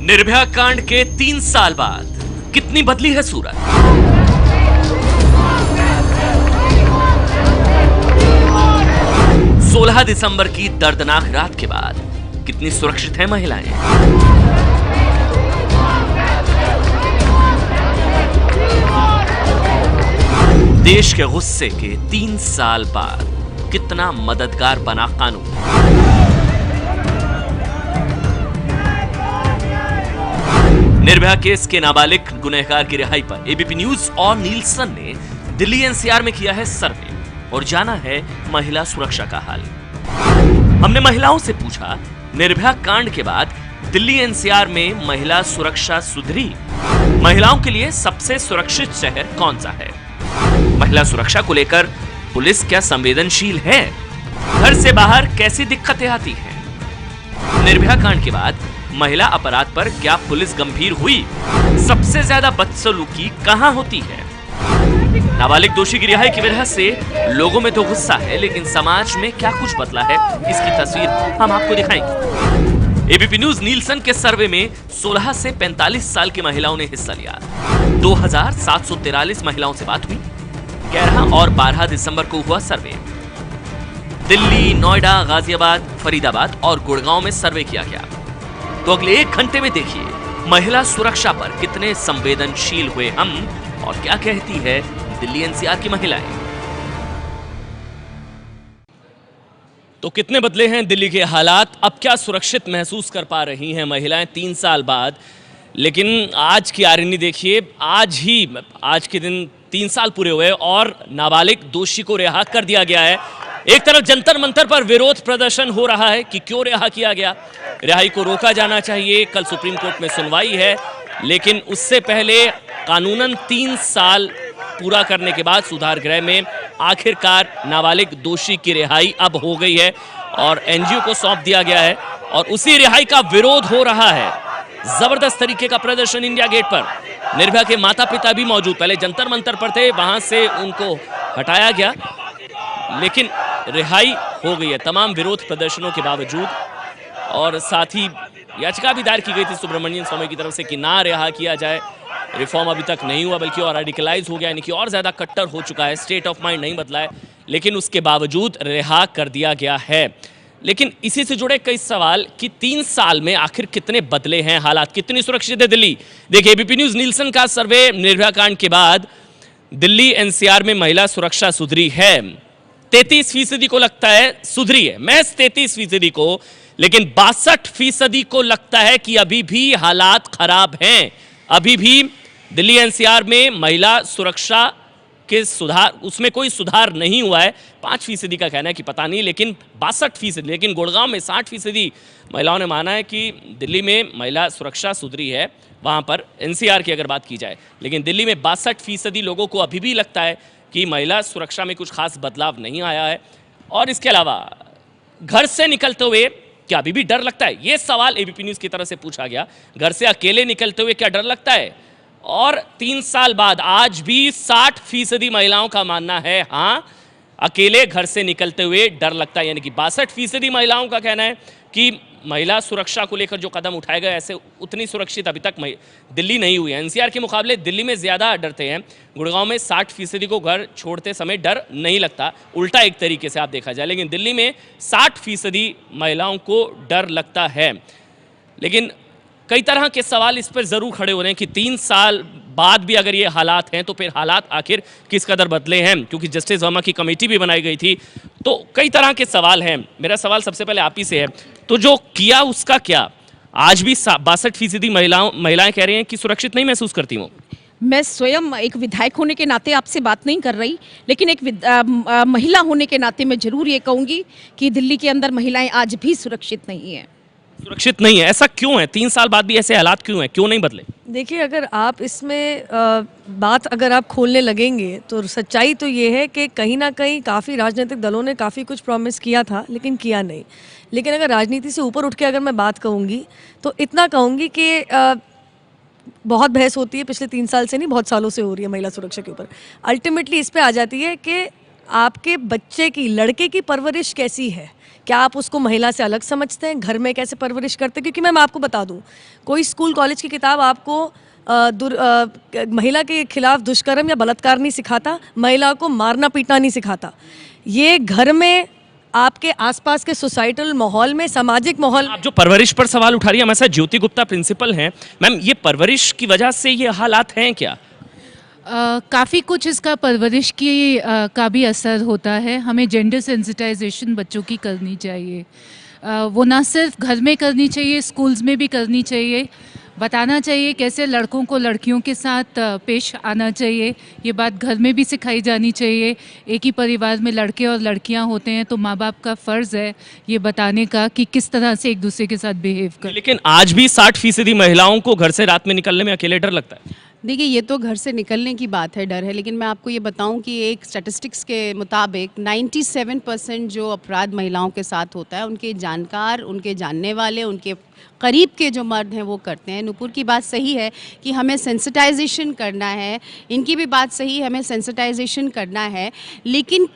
निर्भया कांड के 3 साल बाद कितनी बदली है सूरत। सोलह दिसंबर की दर्दनाक रात के बाद कितनी सुरक्षित हैं महिलाएं। देश के गुस्से के 3 साल बाद कितना मददगार बना कानून। निर्भया केस के नाबालिग गुनहगार की रिहाई पर एबीपी न्यूज और नीलसन ने दिल्ली एनसीआर में किया है सर्वे और जाना है महिला सुरक्षा का हाल। हमने महिलाओं से पूछा, निर्भया कांड के बाद दिल्ली एनसीआर में महिला सुरक्षा सुधरी? महिलाओं के लिए सबसे सुरक्षित शहर कौन सा है? महिला सुरक्षा को लेकर पुलिस क्या संवेदनशील है? घर से बाहर कैसी दिक्कतें आती हैं? निर्भया कांड के बाद महिला अपराध पर क्या पुलिस गंभीर हुई? सबसे ज्यादा बदसलूकी कहां होती है? नाबालिग दोषी की रिहाई की वजह से लोगों में तो गुस्सा है, लेकिन समाज में क्या कुछ बदला है, इसकी तस्वीर हम आपको दिखाएंगे। एबीपी न्यूज नीलसन के सर्वे में 16 से 45 साल की महिलाओं ने हिस्सा लिया। 2743 महिलाओं से बात हुई। 11 और 12 दिसंबर को हुआ सर्वे। दिल्ली, नोएडा, गाजियाबाद, फरीदाबाद और गुड़गांव में सर्वे किया गया। तो अगले 1 घंटे में देखिए महिला सुरक्षा पर कितने संवेदनशील हुए हम और क्या कहती है दिल्ली एनसीआर की महिलाएं। तो कितने बदले हैं दिल्ली के हालात? अब क्या सुरक्षित महसूस कर पा रही हैं महिलाएं 3 साल बाद? लेकिन आज की आरएनई देखिए, आज के दिन 3 साल पूरे हुए और नाबालिग दोषी को रिहा कर दिया गया है। एक तरफ जंतर मंतर पर विरोध प्रदर्शन हो रहा है कि क्यों रिहा किया गया, रिहाई को रोका जाना चाहिए। कल सुप्रीम कोर्ट में सुनवाई है, लेकिन उससे पहले कानूनन 3 साल पूरा करने के बाद सुधार गृह में आखिरकार नाबालिग दोषी की रिहाई अब हो गई है और एनजीओ को सौंप दिया गया है और उसी रिहाई का विरोध हो रहा है। जबरदस्त तरीके का प्रदर्शन इंडिया गेट पर। निर्भया के माता पिता भी मौजूद, पहले जंतर मंतर पर थे, वहां से उनको हटाया गया, लेकिन रिहाई हो गई है तमाम विरोध प्रदर्शनों के बावजूद। और साथ ही याचिका भी दायर की गई थी सुब्रमण्यम स्वामी की तरफ से कि ना रिहा किया जाए। रिफॉर्म अभी तक नहीं हुआ, बल्कि और रेडिकलाइज हो गया, यानी कि और ज्यादा कट्टर हो चुका है, स्टेट ऑफ माइंड नहीं बदला है, लेकिन उसके बावजूद रिहा कर दिया गया है। लेकिन इसी से जुड़े कई सवाल कि 3 साल में आखिर कितने बदले हैं हालात, कितनी सुरक्षित है दिल्ली। देखिए एबीपी न्यूज नीलसन का सर्वे, निर्भया कांड के बाद दिल्ली एनसीआर में महिला सुरक्षा सुधरी है। 33% को लगता है सुधरी है, महज 33% को, लेकिन 62% को लगता है कि अभी भी हालात खराब हैं। अभी भी दिल्ली एनसीआर में महिला सुरक्षा के सुधार, उसमें कोई सुधार नहीं हुआ है। 5% का कहना है कि पता नहीं, लेकिन 62%, लेकिन गुड़गांव में 60% महिलाओं ने माना है कि दिल्ली में महिला सुरक्षा सुधरी है, वहां पर एनसीआर की अगर बात की जाए। लेकिन दिल्ली में 62% लोगों को अभी भी लगता है कि महिला सुरक्षा में कुछ खास बदलाव नहीं आया है। और इसके अलावा घर से निकलते हुए क्या अभी भी डर लगता है? यह सवाल एबीपी न्यूज की तरफ से पूछा गया। घर से अकेले निकलते हुए क्या डर लगता है? और 3 साल बाद आज भी 60% महिलाओं का मानना है हाँ, अकेले घर से निकलते हुए डर लगता है। यानी कि 62% महिलाओं का कहना है कि महिला सुरक्षा को लेकर जो कदम उठाए गए, ऐसे उतनी सुरक्षित अभी तक दिल्ली नहीं हुई है। एनसीआर के मुकाबले दिल्ली में ज्यादा डरते हैं। गुड़गांव में 60% को घर छोड़ते समय डर नहीं लगता, उल्टा एक तरीके से आप देखा जाए, लेकिन दिल्ली में 60% महिलाओं को डर लगता है। लेकिन कई तरह के सवाल इस पर जरूर खड़े हो रहे हैं कि 3 साल बाद भी अगर ये हालात हैं तो फिर हालात आखिर किस कदर बदले हैं, क्योंकि जस्टिस वर्मा की कमेटी भी बनाई गई थी। तो कई तरह के सवाल हैं। मेरा सवाल सबसे पहले आप ही से है, तो जो किया उसका क्या? आज भी 62% महिलाएं कह रही हैं कि सुरक्षित नहीं महसूस करती वो। मैं स्वयं एक विधायक होने के नाते आपसे बात नहीं कर रही, लेकिन एक महिला होने के नाते मैं जरूर ये कहूँगी कि दिल्ली के अंदर महिलाएं आज भी सुरक्षित नहीं हैं। सुरक्षित नहीं है, ऐसा क्यों है? 3 साल बाद भी ऐसे हालात क्यों हैं, क्यों नहीं बदले? देखिए, अगर आप इसमें बात अगर आप खोलने लगेंगे तो सच्चाई तो ये है कि कहीं ना कहीं काफ़ी राजनीतिक दलों ने काफ़ी कुछ प्रॉमिस किया था, लेकिन किया नहीं। लेकिन अगर राजनीति से ऊपर उठ के अगर मैं बात कहूँगी तो इतना कहूँगी कि बहुत बहस होती है, पिछले 3 साल से नहीं, बहुत सालों से हो रही है महिला सुरक्षा के ऊपर। अल्टीमेटली इस पे आ जाती है कि आपके बच्चे की, लड़के की परवरिश कैसी है, क्या आप उसको महिला से अलग समझते हैं, घर में कैसे परवरिश करते हैं? क्योंकि मैं आपको बता दूं, कोई स्कूल कॉलेज की किताब आपको महिला के खिलाफ दुष्कर्म या बलात्कार नहीं सिखाता, महिला को मारना पीटना नहीं सिखाता। ये घर में, आपके आसपास के सोसाइटल माहौल में, सामाजिक माहौल। आप जो परवरिश पर सवाल उठा रही है, हमारे साथ ज्योति गुप्ता प्रिंसिपल हैं। मैम, ये परवरिश की वजह से ये हालात हैं क्या? काफ़ी कुछ इसका परवरिश की का भी असर होता है। हमें जेंडर सेंसिटाइजेशन बच्चों की करनी चाहिए। वो ना सिर्फ घर में करनी चाहिए, स्कूल्स में भी करनी चाहिए। बताना चाहिए कैसे लड़कों को लड़कियों के साथ पेश आना चाहिए। ये बात घर में भी सिखाई जानी चाहिए। एक ही परिवार में लड़के और लड़कियां होते हैं तो माँ बाप का फ़र्ज़ है ये बताने का कि किस तरह से एक दूसरे के साथ बिहेव करें। लेकिन आज भी 60% महिलाओं को घर से रात में निकलने में अकेले डर लगता है। देखिए, ये तो घर से निकलने की बात है, डर है, लेकिन मैं आपको ये बताऊं कि एक स्टैटिस्टिक्स के मुताबिक 97% जो अपराध महिलाओं के साथ होता है उनके जानकार, उनके जानने वाले, उनके करीब के जो मर्द हैं वो करते हैं। नूपुर की बात सही है कि हमें सेंसिटाइजेशन करना है, इनकी भी बात सही है, हमें सेंसिटाइजेशन करना है, लेकिन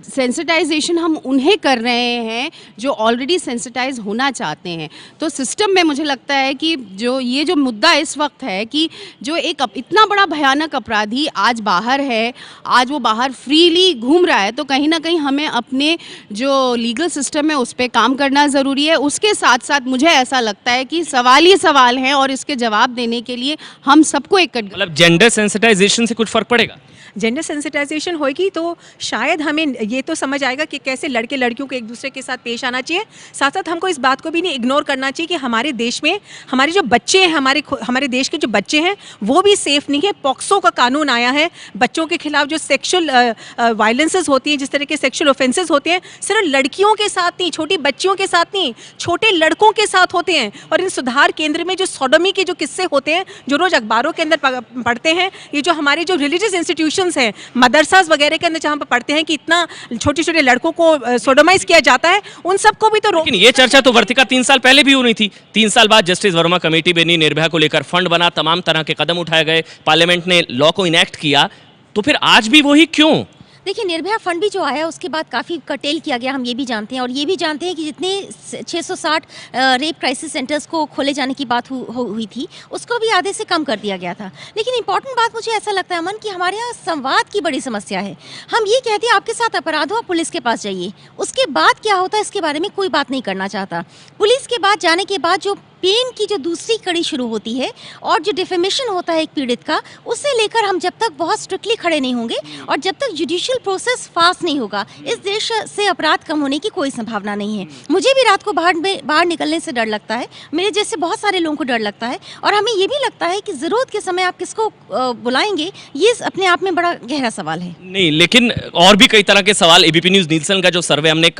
सेंसिटाइजेशन हम उन्हें कर रहे हैं जो ऑलरेडी सेंसिटाइज होना चाहते हैं। तो सिस्टम में मुझे लगता है कि ये जो मुद्दा इस वक्त है कि जो एक इतना बड़ा भयानक अपराधी आज बाहर है, आज वो बाहर फ्रीली घूम रहा है, तो कहीं ना कहीं हमें अपने जो लीगल सिस्टम है उस पर काम करना ज़रूरी है। उसके साथ साथ मुझे ऐसा लगता है कि सवाल ही सवाल हैं और इसके जवाब देने के लिए हम सबको एक मतलब जेंडर सेंसिटाइजेशन से कुछ फर्क पड़ेगा? जेंडर सेंसिटाइजेशन होगी तो शायद हमें ये तो समझ आएगा कि कैसे लड़के लड़कियों को एक दूसरे के साथ पेश आना चाहिए। साथ साथ हमको इस बात को भी नहीं इग्नोर करना चाहिए कि हमारे देश में हमारे जो बच्चे हैं, हमारे देश के जो बच्चे हैं वो भी सेफ़ नहीं है। पॉक्सो का कानून आया है, बच्चों के खिलाफ जो सेक्शुअल वायलेंसेस होती हैं, जिस तरह के सेक्शुअल ऑफेंसेस होते हैं, सिर्फ लड़कियों के साथ नहीं, छोटी बच्चियों के साथ नहीं, छोटे लड़कों के साथ होते हैं। और इन सुधार केंद्र में जो सोडोमी के जो किस्से होते हैं, जो रोज़ अखबारों के अंदर पढ़ते हैं, ये जो हमारे जो रिलीजियस इंस्टीट्यूशंस हैं, मदरसास वगैरह के अंदर जहाँ पर पढ़ते हैं कि इतना छोटे छोटे लड़कों को सोडोमाइज किया जाता है, उन सबको भी तो लेकिन ये चर्चा तो वर्तिका 3 साल पहले भी हो रही थी। 3 साल बाद जस्टिस वर्मा कमेटी बनी, निर्भया को लेकर फंड बना, तमाम तरह के कदम उठाए गए, पार्लियामेंट ने लॉ को इनेक्ट किया, तो फिर आज भी वही क्यों? देखिए, निर्भया फंड भी जो आया उसके बाद काफ़ी कर्टेल किया गया, हम ये भी जानते हैं। और ये भी जानते हैं कि जितने 660 रेप क्राइसिस सेंटर्स को खोले जाने की बात हुई थी, उसको भी आधे से कम कर दिया गया था। लेकिन इंपॉर्टेंट बात मुझे ऐसा लगता है अमन कि हमारे यहाँ संवाद की बड़ी समस्या है। हम ये कहते हैं आपके साथ अपराध हुआ, पुलिस के पास जाइए, उसके बाद क्या होता है इसके बारे में कोई बात नहीं करना चाहता। पुलिस के बाद जाने के बाद जो पेन की जो दूसरी कड़ी शुरू होती है और जो डिफेमेशन होता है एक पीड़ित का, उससे लेकर हम जब तक बहुत स्ट्रिक्टली खड़े नहीं होंगे और जब तक जुडिशियल प्रोसेस फास्ट नहीं होगा, इस देश से अपराध कम होने की कोई संभावना नहीं है। मुझे भी रात को बाहर निकलने से डर लगता है, मेरे जैसे बहुत सारे लोगों को डर लगता है। और हमें ये भी लगता है कि ज़रूरत के समय आप किसको बुलाएंगे, ये अपने आप में बड़ा गहरा सवाल है। नहीं, लेकिन और भी कई तरह के सवाल, एबीपी न्यूज़ नीलसन का जो सर्वे हमने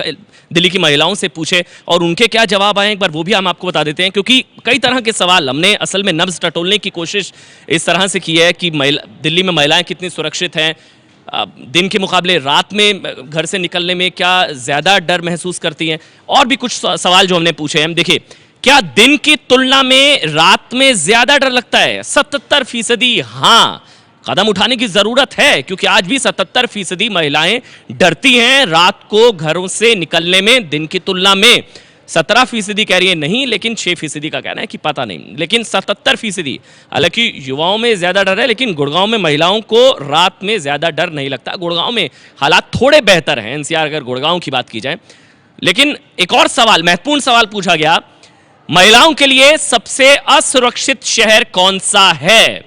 दिल्ली की महिलाओं से पूछे और उनके क्या जवाब आए, एक बार वो भी हम आपको बता देते हैं। क्योंकि कई तरह के सवाल हमने असल में नब्ज टटोलने की कोशिश इस तरह से की है कि दिल्ली में महिलाएं कितनी सुरक्षित हैं, दिन के मुकाबले रात में घर से निकलने में क्या ज़्यादा डर महसूस करती हैं, और भी कुछ सवाल जो हमने पूछे हैं। देखिए, क्या दिन की तुलना में रात में ज़्यादा डर लगता है? 77% हाँ, कदम उठाने की ज़रूरत है, क्योंकि आज भी 77% महिलाएं डरती हैं रात को घरों से निकलने में दिन की तुलना में। 17% कह रही है नहीं, लेकिन 6% का कहना है कि पता नहीं। लेकिन 77%, हालांकि युवाओं में ज़्यादा डर है, लेकिन गुड़गांव में महिलाओं को रात में ज़्यादा डर नहीं लगता। गुड़गांव में हालात थोड़े बेहतर हैं एनसीआर अगर गुड़गांव की बात की जाए। लेकिन एक और सवाल, महत्वपूर्ण सवाल पूछा गया, महिलाओं के लिए सबसे असुरक्षित शहर कौन सा है?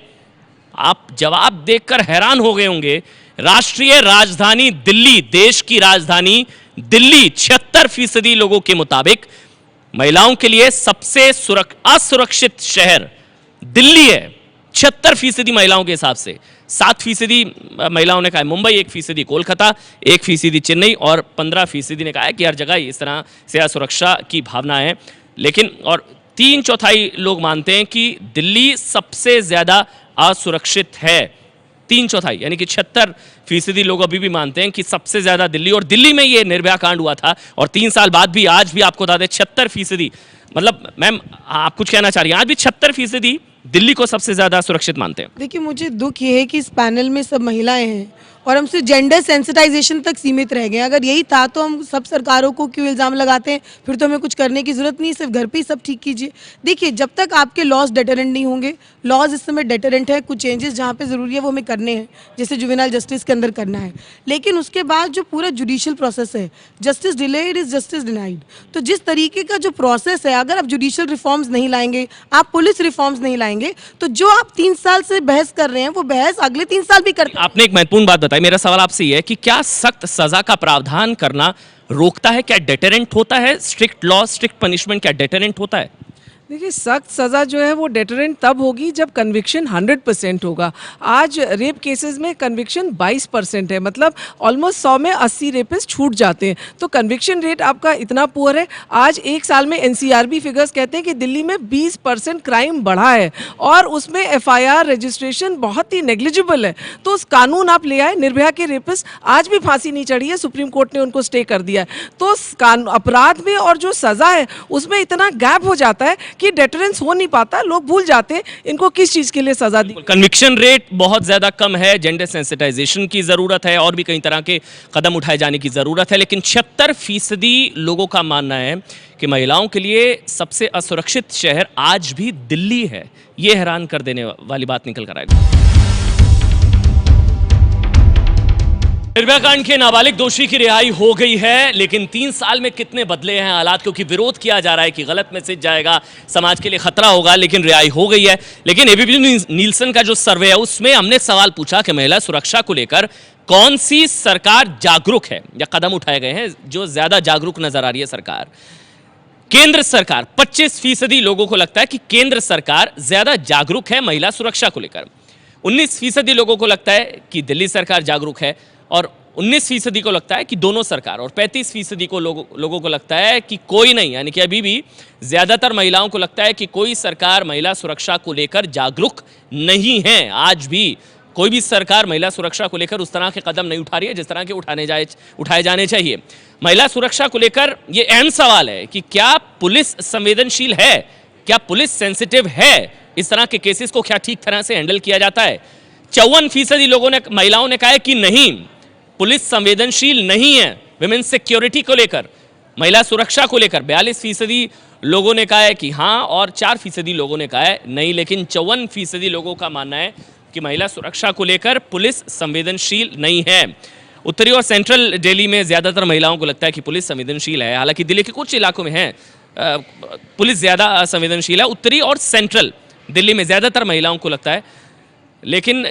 आप जवाब देखकर हैरान हो गए होंगे। राष्ट्रीय राजधानी दिल्ली, देश की राजधानी दिल्ली, 76% लोगों के मुताबिक महिलाओं के लिए सबसे असुरक्षित शहर दिल्ली है। 76% महिलाओं के हिसाब से। 7% महिलाओं ने कहा है मुंबई, 1% कोलकाता, 1% चेन्नई और 15% ने कहा है कि हर जगह इस तरह से असुरक्षा की भावना है। लेकिन और 3/4 लोग मानते हैं कि दिल्ली सबसे ज्यादा असुरक्षित है। 3/4 यानी कि 76% लोग अभी भी मानते हैं कि सबसे ज्यादा दिल्ली, और दिल्ली में ये निर्भया कांड हुआ था और 3 साल बाद भी आज भी आपको बता दें 76%, मतलब मैम आप कुछ कहना चाह रही हैं, आज भी 76% दिल्ली को सबसे ज्यादा सुरक्षित मानते हैं। देखिए, मुझे दुख ये है कि इस पैनल में सब महिलाएं हैं और हम सिर्फ जेंडर सेंसिटाइजेशन तक सीमित रह गए। अगर यही था तो हम सब सरकारों को क्यों इल्ज़ाम लगाते हैं, फिर तो हमें कुछ करने की ज़रूरत नहीं, सिर्फ घर पे ही सब ठीक कीजिए। देखिए, जब तक आपके लॉज डेटरेंट नहीं होंगे, लॉज इस समय डेटरेंट है, कुछ चेंजेस जहाँ पे ज़रूरी है वो हमें करने हैं, जैसे जुवेनाइल जस्टिस के अंदर करना है, लेकिन उसके बाद जो पूरा जुडिशियल प्रोसेस है, justice delayed is justice denied. तो जिस तरीके का जो प्रोसेस है, अगर आप जुडिशियल रिफॉर्म्स नहीं लाएंगे, आप पुलिस रिफॉर्म्स नहीं लाएंगे, तो जो आप 3 साल से बहस कर रहे हैं वो बहस अगले 3 साल भी करते हैं। आपने एक महत्वपूर्ण बात बताई। मेरा सवाल आपसे ये है कि क्या सख्त सजा का प्रावधान करना रोकता है? क्या डेटरेंट होता है? स्ट्रिक्ट लॉ, स्ट्रिक्ट पनिशमेंट क्या डेटरेंट होता है? देखिए, सख्त सज़ा जो है वो डेटरेंट तब होगी जब कन्विक्शन 100% होगा। आज रेप केसेस में कन्विक्शन 22% है, मतलब ऑलमोस्ट 100 में 80 रेपिस्ट छूट जाते हैं। तो कन्विक्शन रेट आपका इतना पुअर है। आज एक साल में एनसीआरबी फिगर्स कहते हैं कि दिल्ली में 20% क्राइम बढ़ा है और उसमें एफआईआर रजिस्ट्रेशन बहुत ही नेग्लिजिबल है। तो उस कानून आप ले आए, निर्भया के रेपिस्ट आज भी फांसी नहीं चढ़ी है, सुप्रीम कोर्ट ने उनको स्टे कर दिया है। तो अपराध में और जो सज़ा है उसमें इतना गैप हो जाता है कि डेटरेंस हो नहीं पाता, लोग भूल जाते हैं इनको किस चीज के लिए सजा दी। कन्विक्शन रेट बहुत ज्यादा कम है, जेंडर सेंसिटाइजेशन की जरूरत है और भी कई तरह के कदम उठाए जाने की जरूरत है, लेकिन 76% लोगों का मानना है कि महिलाओं के लिए सबसे असुरक्षित शहर आज भी दिल्ली है। यह हैरान कर देने वाली बात निकल कर आएगी। निर्भया कांड के नाबालिग दोषी की रिहाई हो गई है, लेकिन 3 साल में कितने बदले हैं हालात, क्योंकि विरोध किया जा रहा है कि गलत मैसेज जाएगा, समाज के लिए खतरा होगा, लेकिन रिहाई हो गई है। लेकिन एबीपी नीलसन का जो सर्वे है उसमें हमने सवाल पूछा कि महिला सुरक्षा को लेकर कौन सी सरकार जागरूक है या कदम उठाए गए हैं जो ज्यादा जागरूक नजर आ रही है सरकार। केंद्र सरकार, 25% लोगों को लगता है कि केंद्र सरकार ज्यादा जागरूक है महिला सुरक्षा को लेकर। 19% लोगों को लगता है कि दिल्ली सरकार जागरूक है और 19% को लगता है कि दोनों सरकार, और 35% को लोगों को लगता है कि कोई नहीं, यानी कि अभी भी ज्यादातर महिलाओं को लगता है कि कोई सरकार महिला सुरक्षा को लेकर जागरूक नहीं है। आज भी कोई भी सरकार महिला सुरक्षा को लेकर उस तरह के कदम नहीं उठा रही है जिस तरह के उठाए जाने चाहिए। महिला सुरक्षा को लेकर यह अहम सवाल है कि क्या पुलिस संवेदनशील है, क्या पुलिस सेंसिटिव है, इस तरह के केसेस को क्या ठीक तरह से हैंडल किया जाता है। 54% महिलाओं ने कहा है कि नहीं, पुलिस संवेदनशील नहीं है विमेन सिक्योरिटी को लेकर, महिला सुरक्षा को लेकर। 42% लोगों ने कहा है कि हाँ, और 4% लोगों ने कहा है नहीं। लेकिन 54% लोगों का मानना है कि महिला सुरक्षा को लेकर पुलिस संवेदनशील नहीं है। उत्तरी और सेंट्रल दिल्ली में ज्यादातर महिलाओं को लगता है कि पुलिस संवेदनशील है, हालांकि दिल्ली के कुछ इलाकों में है पुलिस ज्यादा संवेदनशील है। उत्तरी और सेंट्रल दिल्ली में ज्यादातर महिलाओं को लगता है। लेकिन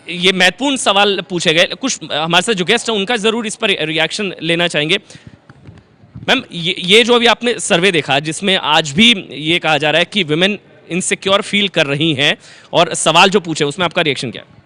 ये महत्वपूर्ण सवाल पूछे गए, कुछ हमारे साथ जो गेस्ट हैं उनका जरूर इस पर रिएक्शन लेना चाहेंगे। मैम, ये जो अभी आपने सर्वे देखा जिसमें आज भी ये कहा जा रहा है कि विमेन इनसिक्योर फील कर रही हैं, और सवाल जो पूछे उसमें आपका रिएक्शन क्या है?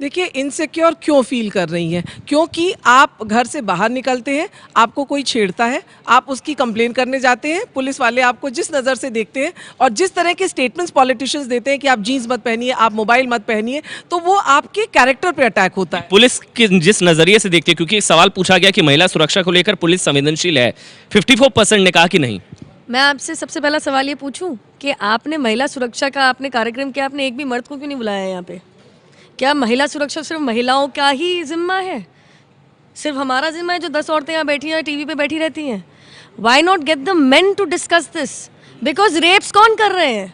देखिए, इनसिक्योर क्यों फील कर रही हैं? क्योंकि आप घर से बाहर निकलते हैं, आपको कोई छेड़ता है, आप उसकी कंप्लेन करने जाते हैं, पुलिस वाले आपको जिस नज़र से देखते हैं और जिस तरह के स्टेटमेंट्स पॉलिटिशियंस देते हैं कि आप जीन्स मत पहनिए, आप मोबाइल मत पहनिए, तो वो आपके कैरेक्टर पे अटैक होता है। पुलिस के जिस नजरिए से देखती है, क्योंकि सवाल पूछा गया कि महिला सुरक्षा को लेकर पुलिस संवेदनशील है, 54% ने कहा कि नहीं। मैं आपसे सबसे पहला सवाल ये पूछूं कि आपने महिला सुरक्षा का आपने कार्यक्रम किया, आपने एक भी मर्द को क्यों नहीं बुलाया यहाँ पे? क्या महिला सुरक्षा सिर्फ महिलाओं का ही जिम्मा है? सिर्फ हमारा जिम्मा है जो 10 औरतें यहाँ बैठी हैं, टीवी पे बैठी रहती हैं? Why not get the men to discuss this? Because rapes कौन कर रहे हैं?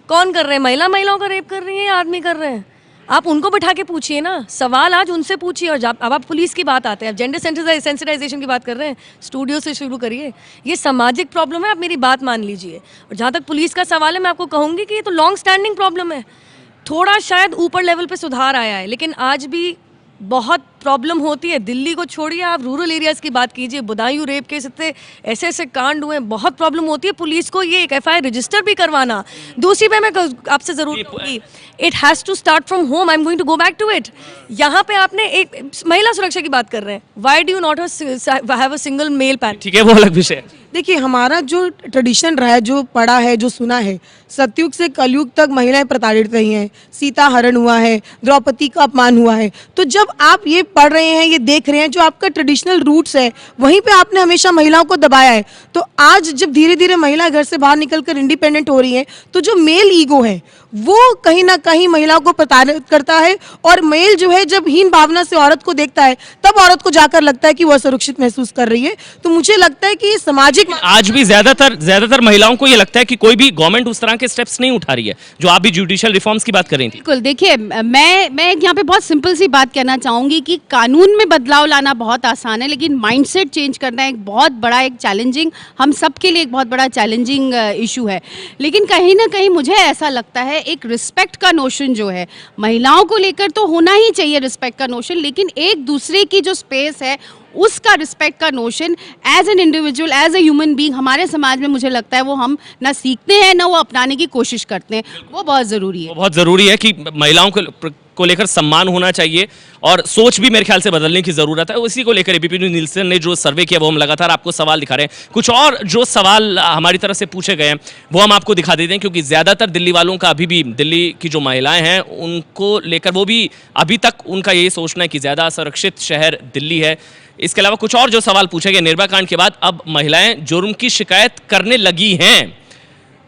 कौन कर रहे हैं? महिलाओं का रेप कर रही है या आदमी कर रहे हैं? आप उनको बिठा के पूछिए ना, सवाल आज उनसे पूछिए। और अब आप पुलिस की बात आते हैं, अब जेंडर सेंसिटाइजेशन की बात कर रहे हैं, स्टूडियो से शुरू करिए। ये सामाजिक प्रॉब्लम है, आप मेरी बात मान लीजिए। और जहाँ तक पुलिस का सवाल है, मैं आपको कहूँगी कि ये तो लॉन्ग स्टैंडिंग प्रॉब्लम है। थोड़ा शायद ऊपर लेवल पे सुधार आया है, लेकिन आज भी बहुत प्रॉब्लम होती है। दिल्ली को छोड़िए, आप रूरल एरियाज़ की बात कीजिए, बदायूं रेप केस, इतने ऐसे कांड हुए, बहुत प्रॉब्लम होती है। पुलिस को ये एक FIR रजिस्टर भी करवाना। दूसरी पे मैं आपसे ज़रूर कहूँगी, it has to start from home. I am going to go back to it. यहाँ पे आपने एक महिला सुरक्षा की बात कर रहे हैं, why do you not have a single male pan? ठीक है, वो अलग विषय है। देखिए हमारा जो ट्रेडिशन रहा है, जो पढ़ा है, जो सुना है, सतयुग से कलयुग तक महिलाएं प्रताड़ित रही हैं, सीता हरण हुआ है, द्रौपदी का अपमान हुआ है। तो जब आप ये पढ़ रहे हैं, ये देख रहे हैं, जो आपका ट्रेडिशनल रूट्स है वहीं पे आपने हमेशा महिलाओं को दबाया है। तो आज जब धीरे धीरे महिला घर से बाहर निकलकर इंडिपेंडेंट हो रही है, तो जो मेल ईगो है वो कहीं ना कहीं महिलाओं को प्रताड़ित करता है। और मेल जो है जब हीन भावना से औरत को देखता है, तब औरत को जाकर लगता है कि वह सुरक्षित महसूस कर रही है। तो मुझे लगता है कि ये सामाजिक आज भी ज्यादातर महिलाओं को ये लगता है कि कोई भी गवर्नमेंट उस तरह के स्टेप्स नहीं उठा रही है, जो आप भी जुडिशियल रिफॉर्म्स की बात कर रही थी। बिल्कुल, देखिए मैं यहाँ पे बहुत सिंपल सी बात कहना चाहूँगी कि कानून में बदलाव लाना बहुत आसान है, लेकिन माइंडसेट चेंज करना एक बहुत बड़ा, एक चैलेंजिंग, हम सबके लिए एक बहुत बड़ा चैलेंजिंग इशू है। लेकिन कहीं ना कहीं मुझे ऐसा लगता है एक रिस्पेक्ट का नोशन जो है महिलाओं को लेकर तो होना ही चाहिए, रिस्पेक्ट का नोशन, लेकिन एक दूसरे की जो स्पेस है उसका रिस्पेक्ट का notion as an individual, as a human being हमारे समाज में मुझे लगता है वो हम ना सीखते हैं ना वो अपनाने की कोशिश करते हैं। वो बहुत ज़रूरी है। बहुत ज़रूरी है कि महिलाओं को लेकर सम्मान होना चाहिए और सोच भी मेरे ख्याल से बदलने की ज़रूरत है। उसी को लेकर एबीपी न्यूज़ नीलसन ने जो सर्वे किया वो हम लगातार आपको सवाल दिखा रहे हैं। कुछ और जो सवाल हमारी तरफ से पूछे गए हैं वो हम आपको दिखा देते हैं, क्योंकि ज़्यादातर दिल्ली वालों का अभी भी, दिल्ली की जो महिलाएं हैं उनको लेकर वो भी अभी तक उनका यही सोचना है कि ज़्यादा सुरक्षित शहर दिल्ली है। इसके अलावा कुछ और जो सवाल पूछे गए, निर्भया कांड के बाद अब महिलाएं जुर्म की शिकायत करने लगी हैं।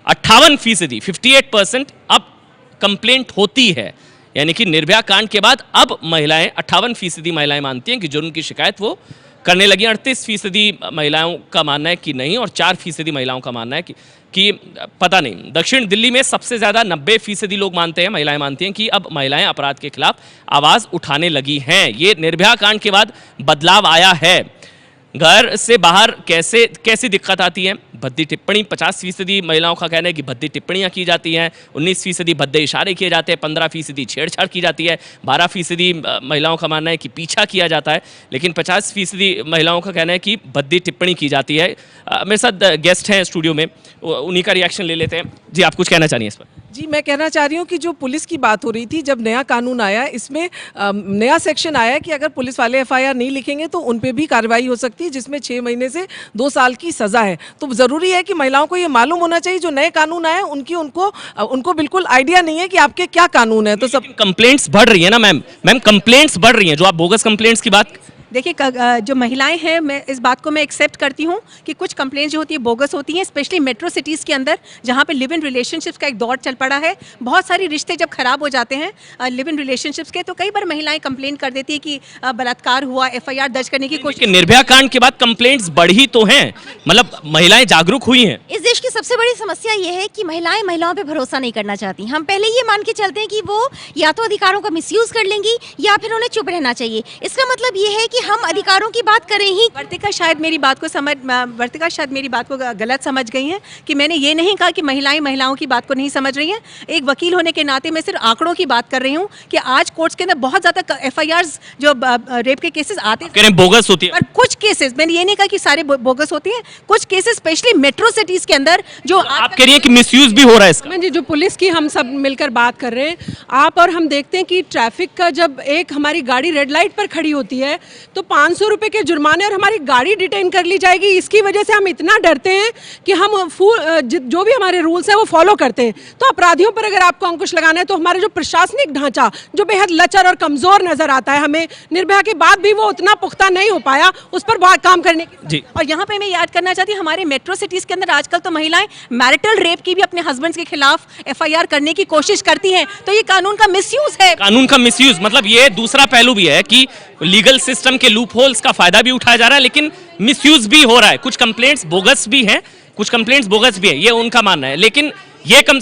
58%, 58% अब कंप्लेंट होती है। यानी कि निर्भया कांड के बाद अब महिलाएं, 58% महिलाएं मानती हैं कि जुर्म की शिकायत वो करने लगी। 38% महिलाओं का मानना है कि नहीं, और 4% महिलाओं का मानना है कि पता नहीं। दक्षिण दिल्ली में सबसे ज़्यादा 90% लोग मानते हैं, महिलाएं मानती हैं कि अब महिलाएं अपराध के खिलाफ आवाज़ उठाने लगी हैं। ये निर्भया कांड के बाद बदलाव आया है। घर से बाहर कैसी दिक्कत आती है? भद्दी टिप्पणी, 50% महिलाओं का कहना है कि भद्दी टिप्पणियां की जाती हैं, 19% भद्दे इशारे किए जाते हैं, 15% छेड़छाड़ की जाती है, 12% महिलाओं का मानना है कि पीछा किया जाता है, लेकिन 50% महिलाओं का कहना है कि भद्दी टिप्पणी की जाती है। मेरे साथ गेस्ट हैं स्टूडियो में, उन्हीं का रिएक्शन ले लेते हैं। जी, आप कुछ कहना चाहिए इस पर? जी, मैं कहना चाह रही हूँ कि जो पुलिस की बात हो रही थी, जब नया कानून आया, इसमें नया सेक्शन आया कि अगर पुलिस वाले एफआईआर नहीं लिखेंगे तो उन पे भी कार्रवाई हो सकती है, जिसमें 6 महीने से 2 साल की सज़ा है। तो ज़रूरी है कि महिलाओं को ये मालूम होना चाहिए, जो नए कानून आए उनको बिल्कुल आइडिया नहीं है कि आपके क्या कानून है। तो सब कंप्लेंट्स बढ़ रही है ना मैम, कंप्लेंट्स बढ़ रही हैं, जो आप बोगस कंप्लेंट्स की बात। देखिए जो महिलाएं हैं, मैं इस बात को मैं एक्सेप्ट करती हूँ कि कुछ कंप्लेंट्स जो होती है बोगस होती हैं, स्पेशली मेट्रो सिटीज़ के अंदर, जहाँ पे लिव इन रिलेशनशिप्स का एक दौर चल पड़ा है। बहुत सारे रिश्ते जब खराब हो जाते हैं लिव इन रिलेशनशिप्स के, तो कई बार महिलाएं कंप्लेन कर देती है कि बलात्कार हुआ, एफआईआर दर्ज करने की कोशिश। निर्भया कांड के बाद कंप्लेंट्स बढ़ी तो हैं, मतलब महिलाएं जागरूक हुई हैं। इस देश की सबसे बड़ी समस्या ये है कि महिलाएं महिलाओं पे भरोसा नहीं करना चाहती। हम पहले ये मान के चलते हैं कि वो या तो अधिकारों का मिसयूज कर लेंगी या फिर उन्हें चुप रहना चाहिए। इसका मतलब ये है कि हम अधिकारों की बात करें ही। वर्तिका शायद मेरी बात को गलत समझ गई हैं कि मैंने ये नहीं कहा कि महिलाएं महिलाओं की बात को नहीं समझ रही हैं। एक वकील होने के नाते मैं सिर्फ आंकड़ों की बात कर रही हूँ कि आज कोर्ट्स के अंदर बहुत ज़्यादा एफआईआर्स जो रेप के केसेस आते हैं बोगस होती है, और कुछ केसेस, मैंने ये नहीं कहा कि सारे बोगस होती हैं, कुछ केसेस स्पेशली मेट्रो सिटीज़ के अंदर जो आप कह रही हैं कि मिसयूज भी हो रहा है इसका। जी, जो पुलिस की हम सब मिलकर बात कर रहे हैं, आप और हम देखते हैं कि ट्रैफिक का जब एक हमारी गाड़ी रेड लाइट पर खड़ी होती है तो 500 रुपए के जुर्माने और हमारी गाड़ी डिटेन कर ली जाएगी। इसकी वजह से हम इतना डरते हैं कि हम जो भी हमारे रूल्स हैं वो फॉलो करते हैं। तो अपराधियों पर अगर आपको अंकुश लगाना है तो हमारे जो प्रशासनिक ढांचा जो बेहद लचर और कमजोर नजर आता है, हमें निर्भया के बाद भी वो उतना पुख्ता नहीं हो पाया, उस पर बहुत काम करने की। और यहाँ पे मैं याद करना चाहती हूँ, हमारे मेट्रो सिटीज के अंदर आजकल तो महिलाएं मैरिटल रेप की भी अपने हस्बैंड्स के खिलाफ एफआईआर करने की कोशिश करती हैं। तो ये कानून का मिसयूज है। कानून का मिसयूज मतलब ये दूसरा पहलू भी है कि लीगल सिस्टम के लूप होल्स का फायदा भी उठाया जा रहा है, लेकिन मिसयूज भी हो रहा है। कुछ कंप्लेंट्स बोगस भी हैं, ये उनका मानना है, लेकिन ये कम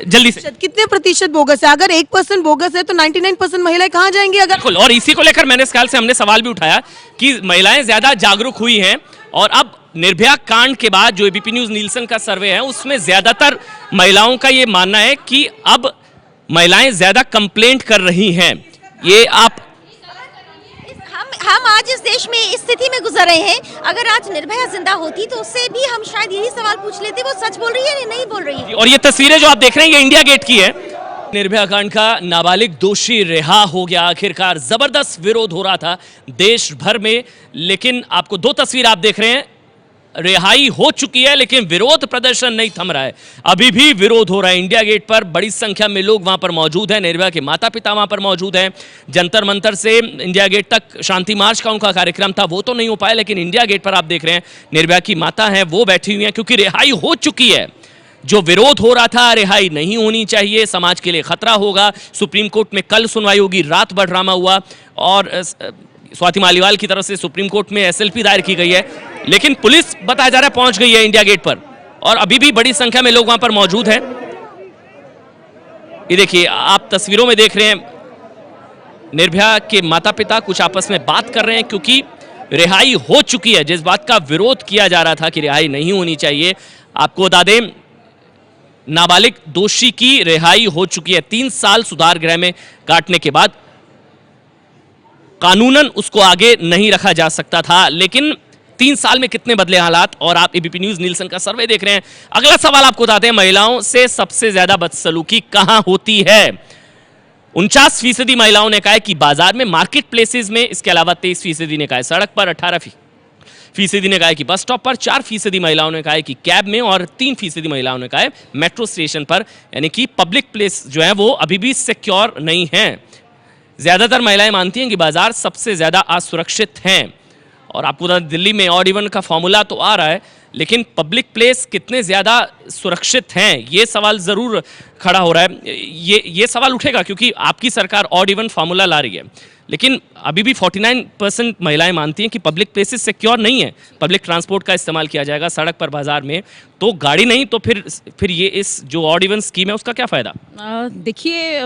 जल्दी से कितने प्रतिशत बोगस है? अगर 1% बोगस है तो 99% महिलाएं कहाँ जाएंगी? अगर बिल्कुल, और इसी को लेकर मैंने इस ख्याल से हमने सवाल भी उठाया कि महिलाएं ज्यादा जागरूक हुई हैं, और अब निर्भया कांड के बाद जो एबीपी न्यूज़ नीलसन का सर्वे है उसमें ज्यादातर महिलाओं का ये मानना है कि अब महिलाएं ज्यादा कंप्लेंट कर रही हैं। ये आप हम आज इस देश में इस स्थिति में गुजर रहे हैं। अगर आज निर्भया जिंदा होती तो उससे भी हम शायद यही सवाल पूछ लेते, वो सच बोल रही है या नहीं बोल रही है। और ये तस्वीरें जो आप देख रहे हैं ये इंडिया गेट की है। निर्भया कांड का नाबालिग दोषी रिहा हो गया। आखिरकार जबरदस्त विरोध हो रहा था देश भर में, लेकिन आपको 2 तस्वीर आप देख रहे हैं, रिहाई हो चुकी है, लेकिन विरोध प्रदर्शन नहीं थम रहा है। अभी भी विरोध हो रहा है। इंडिया गेट पर बड़ी संख्या में लोग वहां पर मौजूद हैं। निर्भया के माता पिता वहां पर मौजूद हैं। जंतर मंतर से इंडिया गेट तक शांति मार्च का उनका कार्यक्रम था, वो तो नहीं हो पाया, लेकिन इंडिया गेट पर आप देख रहे हैं निर्भया की माता है वो बैठी हुई है, क्योंकि रिहाई हो चुकी है। जो विरोध हो रहा था, रिहाई नहीं होनी चाहिए, समाज के लिए खतरा होगा। सुप्रीम कोर्ट में कल सुनवाई होगी, रात भर ड्रामा हुआ और स्वाति मालीवाल की तरफ से सुप्रीम कोर्ट में एसएलपी दायर की गई है, लेकिन पुलिस बताया जा रहा है पहुंच गई है इंडिया गेट पर और अभी भी बड़ी संख्या में लोग वहां पर मौजूद हैं। ये देखिए, आप तस्वीरों में देख रहे हैं निर्भया के माता पिता कुछ आपस में बात कर रहे हैं, क्योंकि रिहाई हो चुकी है। जिस बात का विरोध किया जा रहा था कि रिहाई नहीं होनी चाहिए, आपको बता दें नाबालिग दोषी की रिहाई हो चुकी है। 3 साल सुधार गृह में काटने के बाद कानूनन उसको आगे नहीं रखा जा सकता था, लेकिन 3 साल में कितने बदले हालात। और आप एबीपी न्यूज नीलसन का सर्वे देख रहे हैं। अगला सवाल आपको बताते हैं, महिलाओं से सबसे ज्यादा बदसलूकी कहां होती है? 49% महिलाओं ने कहा है कि बाजार में, मार्केट प्लेसेस में। इसके अलावा 23% ने कहा है सड़क पर, 18% ने कहा है कि बस स्टॉप पर, 4% महिलाओं ने कहा है कि कैब में और 3% महिलाओं ने कहा है मेट्रो स्टेशन पर। यानी कि पब्लिक प्लेस जो है वो अभी भी सिक्योर नहीं है। ज्यादातर महिलाएं मानती हैं कि बाजार सबसे ज्यादा असुरक्षित हैं। और आपको बता दें, दिल्ली में ऑड इवन का फॉर्मूला तो आ रहा है, लेकिन पब्लिक प्लेस कितने ज्यादा सुरक्षित हैं, ये सवाल जरूर खड़ा हो रहा है। ये सवाल उठेगा क्योंकि आपकी सरकार ऑड इवन फॉर्मूला ला रही है, लेकिन अभी भी 49% महिलाएं मानती हैं कि पब्लिक प्लेसेस सिक्योर नहीं है। पब्लिक ट्रांसपोर्ट का इस्तेमाल किया जाएगा सड़क पर, बाजार में, तो गाड़ी नहीं तो फिर ये इस जो ऑड इवन स्कीम है उसका क्या फायदा? देखिए,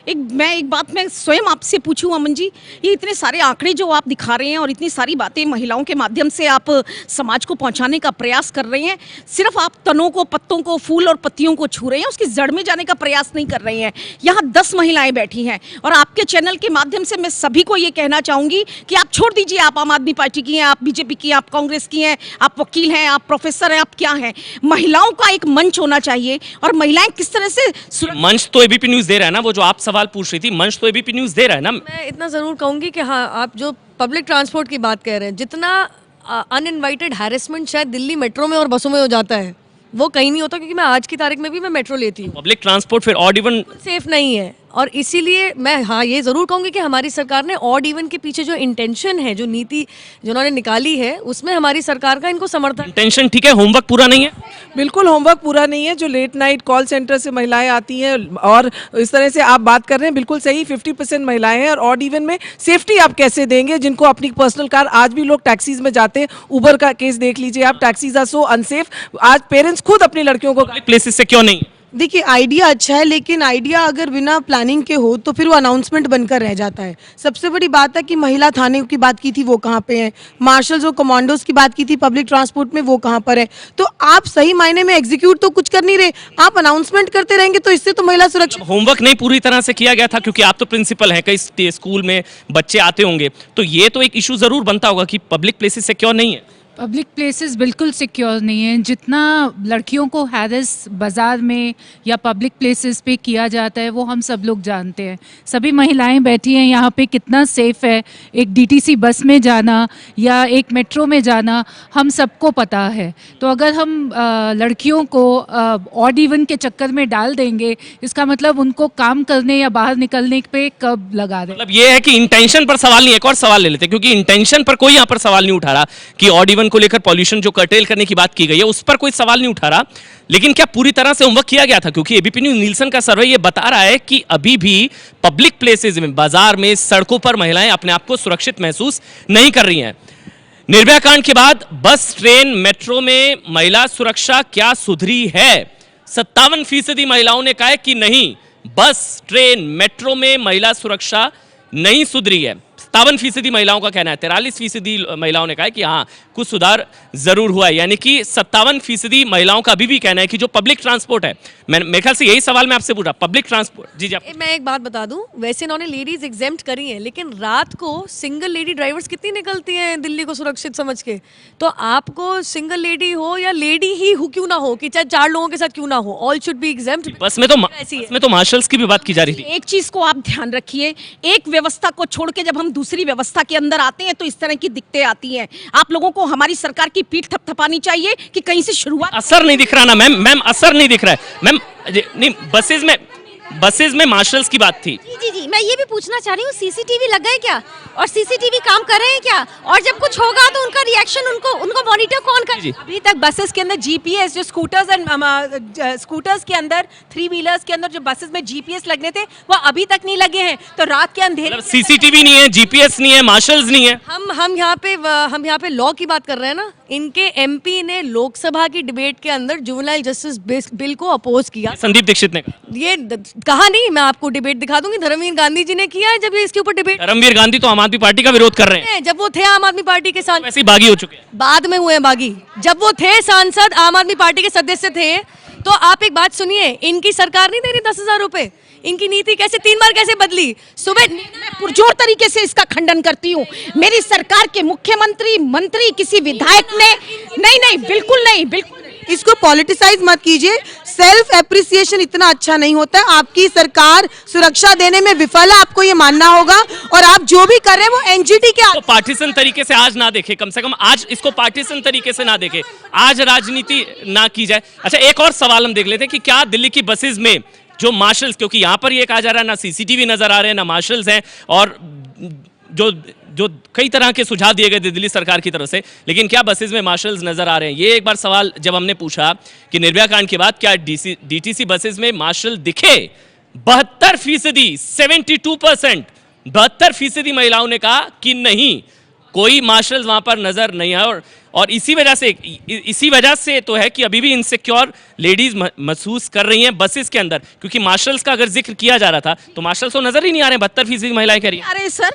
मैं एक बात मैं स्वयं आपसे पूछूं अमन जी, ये इतने सारे आंकड़े जो आप दिखा रहे हैं और इतनी सारी बातें महिलाओं के माध्यम से आप समाज को पहुंचाने का प्रयास कर रहे हैं, सिर्फ आप तनों को, पत्तों को, फूल और पत्तियों को छू रहे हैं, उसकी जड़ में जाने का प्रयास नहीं कर रहे हैं। यहाँ 10 महिलाएं बैठी हैं और आपके चैनल के माध्यम से मैं सभी को ये कहना चाहूँगी कि आप छोड़ दीजिए, आप आम आदमी पार्टी की हैं, आप बीजेपी की, आप कांग्रेस की हैं, आप वकील हैं, आप प्रोफेसर हैं, आप क्या हैं, महिलाओं का एक मंच होना चाहिए। और महिलाएं किस तरह से मंच तो एबीपी न्यूज दे रहा है ना, वो जो आप सवाल पूछ रही थी, मंच तो एबीपी न्यूज दे रहा है ना। मैं इतना जरूर कहूंगी कि हाँ, आप जो पब्लिक ट्रांसपोर्ट की बात कह रहे हैं, जितना अनइनवाइटेड हैरेसमेंट शायद दिल्ली मेट्रो में और बसों में हो जाता है, वो कहीं नहीं होता, क्योंकि मैं आज की तारीख में भी मैं मेट्रो लेती हूँ। पब्लिक ट्रांसपोर्ट फिर ऑड इवन सेफ नहीं है, और इसीलिए मैं हाँ ये ज़रूर कहूँगी कि हमारी सरकार ने ऑड इवन के पीछे जो इंटेंशन है, जो नीति जो उन्होंने निकाली है, उसमें हमारी सरकार का इनको समर्थन। इंटेंशन ठीक है, होमवर्क पूरा नहीं है। बिल्कुल होमवर्क पूरा नहीं है। जो लेट नाइट कॉल सेंटर से महिलाएं आती हैं और इस तरह से आप बात कर रहे हैं, बिल्कुल सही, 50% महिलाएं हैं। और ऑड इवन में सेफ्टी आप कैसे देंगे? जिनको अपनी पर्सनल कार, आज भी लोग टैक्सीज में जाते हैं, उबर का केस देख लीजिए आप, टैक्सीज आर सो अनसेफ। आज पेरेंट्स खुद अपनी लड़कियों को, प्लेसेस से क्यों नहीं? देखिए, आइडिया अच्छा है, लेकिन आइडिया अगर बिना प्लानिंग के हो तो फिर वो अनाउंसमेंट बनकर रह जाता है। सबसे बड़ी बात है कि महिला थाने की बात की थी, वो कहाँ पे है? मार्शल्स और कमांडोज की बात की थी पब्लिक ट्रांसपोर्ट में, वो कहाँ पर है? तो आप सही मायने में एग्जीक्यूट तो कुछ कर नहीं रहे, आप अनाउंसमेंट करते रहेंगे, तो इससे तो महिला सुरक्षा। होमवर्क नहीं पूरी तरह से किया गया था, क्योंकि आप तो प्रिंसिपल हैं, कई स्कूल में बच्चे आते होंगे, तो ये तो एक इशू जरूर बनता होगा कि पब्लिक प्लेसेस सिक्योर नहीं है। पब्लिक प्लेसेस बिल्कुल सिक्योर नहीं है। जितना लड़कियों को हैरेस बाज़ार में या पब्लिक प्लेसेस पे किया जाता है, वो हम सब लोग जानते हैं। सभी महिलाएं बैठी हैं यहाँ पे, कितना सेफ है एक डीटीसी बस में जाना या एक मेट्रो में जाना, हम सबको पता है। तो अगर हम लड़कियों को ऑड इवन के चक्कर में डाल देंगे, इसका मतलब उनको काम करने या बाहर निकलने पे कब लगा दें। मतलब ये है कि इंटेंशन पर सवाल नहीं। एक और सवाल ले लेते हैं, क्योंकि इंटेंशन पर कोई यहाँ पर सवाल नहीं उठा रहा कि ऑड इवन को लेकर पॉल्यूशन जो कर्टेल करने की बात की गई है, उस पर कोई सवाल नहीं उठा रहा, लेकिन क्या पूरी तरह से होमवर्क किया गया था? क्योंकि एबीपी न्यूज नीलसन का सर्वे ये बता रहा है कि अभी भी पब्लिक प्लेसेस में, बाजार में, सड़कों पर महिलाएं अपने आप को सुरक्षित महसूस नहीं कर रही हैं। निर्भया कांड के बाद बस, ट्रेन, मेट्रो में महिला सुरक्षा क्या सुधरी है? 57% महिलाओं ने कहा है कि नहीं, बस, ट्रेन, मेट्रो में महिला सुरक्षा नहीं सुधरी है। 57% महिलाओं का कहना है। 43% महिलाओं ने कहा है कि हाँ, कुछ सुधार जरूर हुआ है। यानी कि 57% महिलाओं का अभी भी कहना है कि जो पब्लिक ट्रांसपोर्ट है, मेरे ख्याल से यही सवाल मैं आपसे पूछ रहा, पब्लिक ट्रांसपोर्ट। जी जी, मैं एक बात बता दूं, वैसे इन्होंने लेडीज एग्जेम्प्ट करी हैं, लेकिन रात को सिंगल लेडी ड्राइवर्स कितनी निकलती हैं दिल्ली को सुरक्षित समझ के। तो आपको सिंगल लेडी हो या लेडी ही हो क्यों ना हो, कि चाहे 4 लोगों के साथ क्यों ना हो, ऑल शुड बी एग्जेम्प्ट। बस में तो मार्शल्स की भी बात की जा रही थी। एक चीज को आप ध्यान रखिए, एक व्यवस्था को छोड़ के जब हम दूसरी व्यवस्था के अंदर आते हैं तो इस तरह की दिक्कतें आती हैं। आप लोगों को हमारी सरकार की पीठ थपथपानी चाहिए कि कहीं से शुरुआत। असर नहीं दिख रहा ना मैम, असर नहीं दिख रहा है मैम। नहीं, बसेज में मार्शल्स की बात थी। जी जी, मैं ये भी पूछना चाह रही हूँ, सीसीटीवी लग गए क्या और सीसीटीवी काम कर रहे हैं क्या, और जब कुछ होगा तो उनका रिएक्शन उनको मॉनिटर कौन करे? अभी तक बसेस के अंदर जीपीएस, जो स्कूटर्स एंड स्कूटर्स के अंदर, 3 व्हीलर्स के अंदर जो बसेस में जीपीएस लगने थे वो अभी तक नहीं लगे हैं। तो रात के अंधेरे सीसीटीवी नहीं है, जीपीएस नहीं है, मार्शल्स नहीं है। हम यहाँ पे लॉ की बात कर रहे हैं ना। इनके एमपी ने लोकसभा की डिबेट के अंदर जुवेनाइल जस्टिस बिल को अपोज किया। संदीप दीक्षित ने ये कहा नहीं, मैं आपको डिबेट दिखा दूंगी, धर्मवीर गांधी जी ने किया है जब ये इसके ऊपर डिबेट। धर्मवीर गांधी तो आम आदमी पार्टी का विरोध कर रहे हैं। जब वो थे आम आदमी पार्टी के साथ, वैसे ही बागी हो चुके हैं। बाद में हुए बागी। जब वो थे सांसद, आम आदमी पार्टी के सदस्य थे, तो आप एक बात सुनिए, इनकी सरकार नहीं दे रही 10,000 रुपए। इनकी नीति कैसे 3 बार कैसे बदली? सुबह मैं पुरजोर तरीके से इसका खंडन करती हूँ। मेरी सरकार के मुख्यमंत्री, मंत्री, किसी विधायक ने नहीं, बिल्कुल नहीं। इसको पॉलिटिसाइज मत कीजिए। सेल्फ एप्रिसिएशन इतना अच्छा नहीं होता है। आपकी सरकार सुरक्षा देने में विफल है, आपको ये मानना होगा, और आप जो भी कर रहे हैं वो एनजीटी के तो पार्टीसन तरीके से आज ना देखे, कम से कम आज इसको पार्टीसन तरीके से ना देखे, आज राजनीति ना की जाए। अच्छा, एक और सवाल हम देख लेते हैं कि क्या दिल्ली की बसेज में जो मार्शल्स, क्योंकि यहाँ पर ये कहा जा रहा है ना सीसीटीवी नजर आ रहे हैं ना मार्शल्स हैं, और जो कई तरह के सुझाव दिए गए थे दिल्ली सरकार की तरफ से, लेकिन क्या बसेज में मार्शल्स नजर आ रहे हैं? ये एक बार सवाल जब हमने पूछा कि निर्भया कांड के बाद क्या डीटीसी बसेज में मार्शल दिखे, 72%, 72%, 72% महिलाओं ने कहा कि नहीं, कोई मार्शल्स वहां पर नजर नहीं आया। और इसी वजह से तो है कि अभी भी इनसिक्योर लेडीज महसूस कर रही हैं बसेस के अंदर, क्योंकि मार्शल्स का अगर जिक्र किया जा रहा था तो मार्शल्स तो नजर ही नहीं आ रहे हैं। 72% महिलाएं कह रही हैं। अरे सर,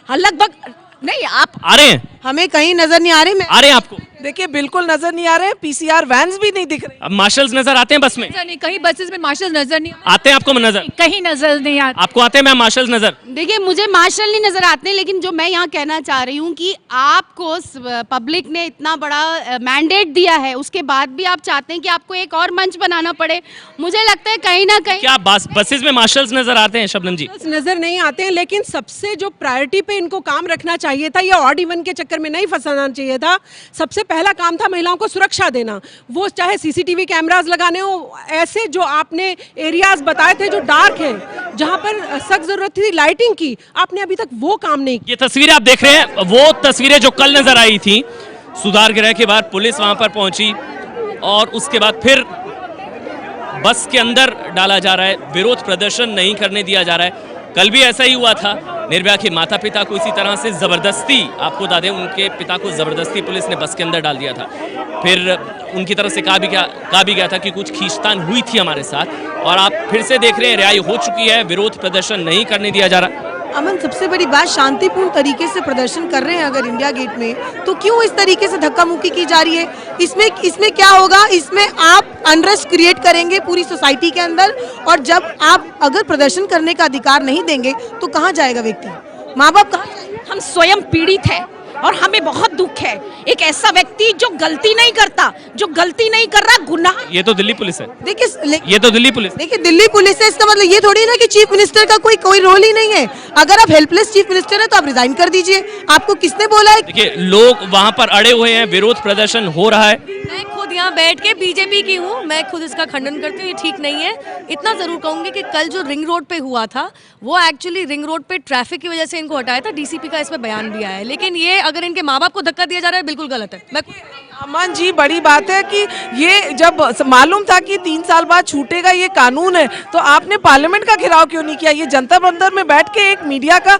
लगभग नहीं, आप आ रहे हैं, हमें कहीं नजर नहीं आ रहे। आ रहे हैं आपको? देखिए बिल्कुल नजर नहीं आ रहे हैं, पीसीआर वैन्स भी नहीं दिख रहे। अब मार्शल्स नजर आते हैं बस में? नहीं, कहीं बसेस में मार्शल नजर नहीं आते हैं आपको नजर? कहीं नजर नहीं आते। आपको आते हैं मैम मार्शल्स नजर? देखिए, मुझे मार्शल नहीं नजर आते, लेकिन जो मैं यहाँ कहना चाह रही हूँ कि आपको पब्लिक ने इतना बड़ा मैंडेट दिया है, उसके बाद भी आप चाहते हैं कि आपको एक और मंच बनाना पड़े। मुझे लगता है कहीं ना कहीं क्या बसेस में मार्शल्स नजर आते हैं शबनम जी? नजर नहीं आते हैं, लेकिन सबसे जो प्रायोरिटी पे इनको काम रखना चाहिए था, या ऑड इवन के चक्कर में नहीं फंसाना चाहिए था। सबसे पहला काम था महिलाओं को सुरक्षा देना, वो चाहे सीसीटीवी कैमरास लगाने हो, ऐसे जो आपने एरियाज बताए थे जो डार्क है, जहां पर सख्त जरूरत थी लाइटिंग की, आपने अभी तक वो काम नहीं किया। ये तस्वीरें आप देख रहे हैं, वो तस्वीरें जो कल नजर आई थी। सुधार गृह के बाद पुलिस वहां पर पहुंची और उसके बाद फिर बस के अंदर डाला जा रहा है, विरोध प्रदर्शन नहीं करने दिया जा रहा है। कल भी ऐसा ही हुआ था। निर्भया के माता पिता को इसी तरह से जबरदस्ती, आपको बता दें, उनके पिता को जबरदस्ती पुलिस ने बस के अंदर डाल दिया था। फिर उनकी तरफ से कहा भी गया था कि कुछ खींचतान हुई थी हमारे साथ, और आप फिर से देख रहे हैं रिहाई हो चुकी है, विरोध प्रदर्शन नहीं करने दिया जा रहा। अमन, सबसे बड़ी बात, शांतिपूर्ण तरीके से प्रदर्शन कर रहे हैं अगर इंडिया गेट में, तो क्यों इस तरीके से धक्का मुक्की की जा रही है? इसमें क्या होगा? इसमें आप अनरेस्ट क्रिएट करेंगे पूरी सोसाइटी के अंदर, और जब आप अगर प्रदर्शन करने का अधिकार नहीं देंगे तो कहाँ जाएगा व्यक्ति? माँ बाप कहाँ जाएंगे? हम स्वयं पीड़ित हैं और हमें बहुत दुख है। एक ऐसा व्यक्ति जो गलती नहीं करता, जो गलती नहीं कर रहा, गुनाह। ये तो दिल्ली पुलिस है। देखिए, ये तो दिल्ली पुलिस। देखिए, दिल्ली पुलिस है, इसका मतलब ये थोड़ी ना कि चीफ मिनिस्टर का कोई रोल ही नहीं है। अगर आप हेल्पलेस चीफ मिनिस्टर है तो आप रिजाइन कर दीजिए। आपको किसने बोला है? देखिए, लोग वहां पर अड़े हुए हैं, विरोध प्रदर्शन हो रहा है। मैं खुद यहाँ बैठ के बीजेपी की हूँ, मैं खुद इसका खंडन करती हूँ, ये ठीक नहीं है। इतना जरूर कहूंगी कि कल जो रिंग रोड पे हुआ था, वो एक्चुअली रिंग रोड पे ट्रैफिक की वजह से इनको हटाया था। डीसीपी का इसमें बयान भी आया है, लेकिन ये अगर इनके माँ बाप को धक्का दिया जा रहा है, बिल्कुल गलत है। मैं अमन जी, बड़ी बात है कि ये जब मालूम था कि 3 साल बाद छूटेगा ये कानून है, तो आपने पार्लियामेंट का घेराव क्यों नहीं किया? ये जंतर मंतर में बैठ के एक मीडिया का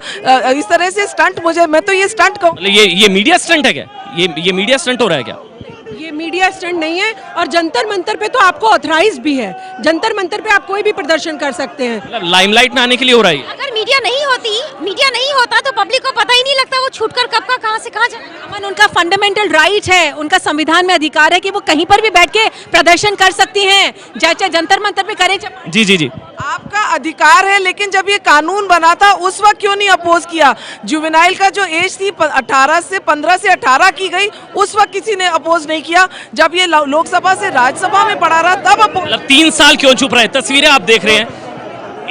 इस तरह से स्टंट, मैं तो ये स्टंट कहूँ। ये मीडिया स्टंट है क्या? ये मीडिया स्टंट हो रहा है क्या? ये मीडिया स्टंट नहीं है, और जंतर मंतर पे तो आपको ऑथराइज भी है। जंतर मंतर पे आप कोई भी प्रदर्शन कर सकते हैं। मतलब लाइमलाइट में आने के लिए हो रहा है। अगर मीडिया नहीं होता तो पब्लिक को पता ही नहीं लगता वो छूटकर कब का कहां से कहां जाए। अमन, उनका फंडामेंटल राइट है, उनका संविधान में अधिकार है कि वो कहीं पर भी बैठ के प्रदर्शन कर सकती हैं, चाहे जंतर मंतर पे करें। जी आपका अधिकार है, लेकिन जब ये कानून बना था उस वक्त क्यों नहीं अपोज किया? जुवेनाइल का जो एज थी 15 से 18 की गई, उस वक्त किसी ने अपोज नहीं किया। जब ये लोकसभा से राज्यसभा में पढ़ा रहा तब अपोज। मतलब 3 साल क्यों चुप रहे? तस्वीरें आप देख रहे हैं,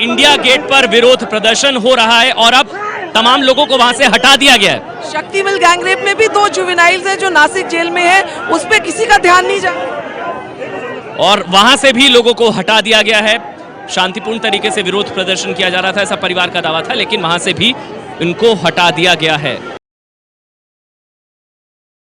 इंडिया गेट पर विरोध प्रदर्शन हो रहा है, और अब तमाम लोगों को वहां से हटा दिया गया है। शक्तिविल गैंगरेप में भी 2 जुवेनाइल्स हैं जो नासिक जेल में है, उस पर किसी का ध्यान नहीं जा रहा और वहां से भी लोगों को हटा दिया गया है। शांतिपूर्ण तरीके से विरोध प्रदर्शन किया जा रहा था, ऐसा परिवार का दावा था, लेकिन वहां से भी इनको हटा दिया गया है।